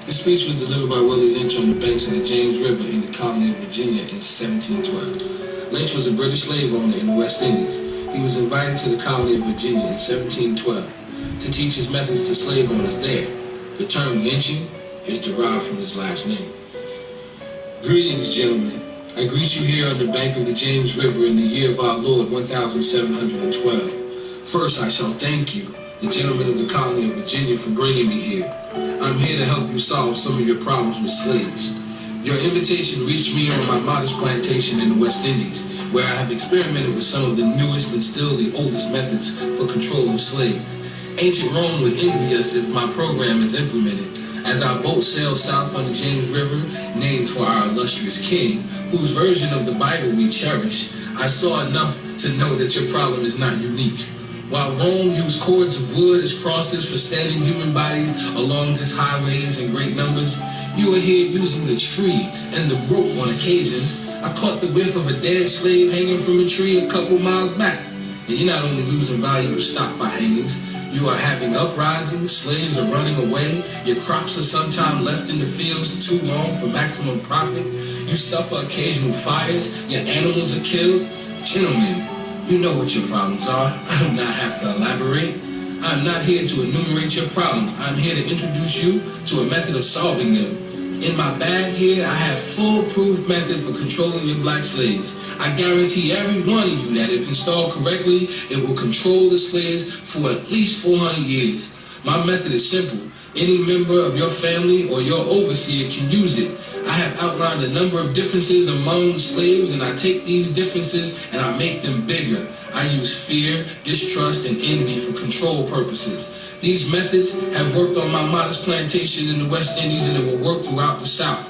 This speech was delivered by Willie Lynch on the banks of the James River in the colony of Virginia in 1712. Lynch was a British slave owner in the West Indies. He was invited to the colony of Virginia in 1712 to teach his methods to slave owners there. The term lynching is derived from his last name. Greetings, gentlemen. I greet you here on the bank of the James River in the year of our Lord 1712. First, I shall thank you, the gentlemen of the colony of Virginia, for bringing me here. I'm here to help you solve some of your problems with slaves. Your invitation reached me on my modest plantation in the West Indies, where I have experimented with some of the newest and still the oldest methods for control of slaves. Ancient Rome would envy us if my program is implemented. As our boat sails south on the James River, named for our illustrious king, whose version of the Bible we cherish, I saw enough to know that your problem is not unique. While Rome used cords of wood as crosses for standing human bodies along its highways in great numbers, you are here using the tree and the rope on occasions. I caught the whiff of a dead slave hanging from a tree a couple miles back. And you're not only losing valuable stock by hangings, you are having uprisings, slaves are running away, your crops are sometimes left in the fields too long for maximum profit, you suffer occasional fires, your animals are killed. Gentlemen, you know what your problems are. I do not have to elaborate. I'm not here to enumerate your problems. I'm here to introduce you to a method of solving them. In my bag here, I have foolproof method for controlling your black slaves. I guarantee every one of you that if installed correctly, it will control the slaves for at least 400 years. My method is simple. Any member of your family or your overseer can use it. I have outlined a number of differences among slaves, and I take these differences and I make them bigger. I use fear, distrust, and envy for control purposes. These methods have worked on my modest plantation in the West Indies, and it will work throughout the South.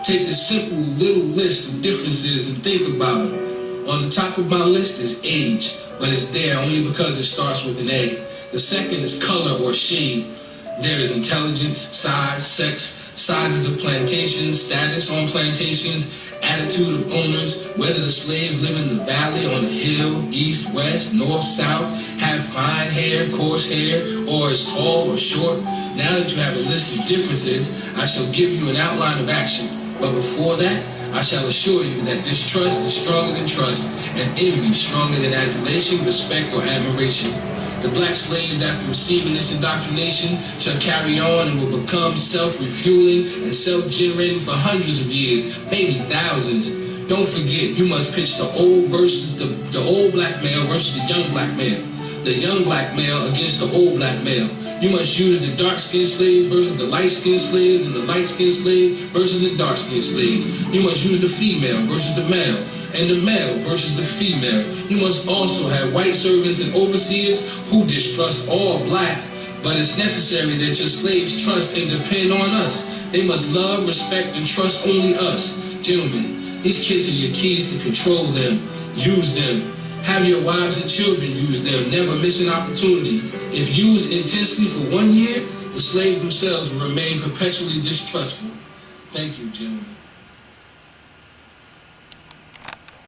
Take this simple little list of differences and think about them. On the top of my list is age, but it's there only because it starts with an A. The second is color or shade. There is intelligence, size, sex, sizes of plantations, status on plantations, attitude of owners, whether the slaves live in the valley, on the hill, east, west, north, south, have fine hair, coarse hair, or is tall or short. Now that you have a list of differences, I shall give you an outline of action. But before that, I shall assure you that distrust is stronger than trust, and envy stronger than adulation, respect, or admiration. The black slaves, after receiving this indoctrination, shall carry on and will become self-refueling and self-generating for hundreds of years, maybe thousands. Don't forget, you must pitch the old versus the old black male versus the young black male. The young black male against the old black male. You must use the dark-skinned slaves versus the light-skinned slaves, and the light-skinned slaves versus the dark-skinned slaves. You must use the female versus the male, and the male versus the female. You must also have white servants and overseers who distrust all black, but it's necessary that your slaves trust and depend on us. They must love, respect, and trust only us. Gentlemen, these kids are your keys to control them. Use them. Have your wives and children use them. Never miss an opportunity. If used intensely for 1 year, the slaves themselves will remain perpetually distrustful. Thank you, gentlemen.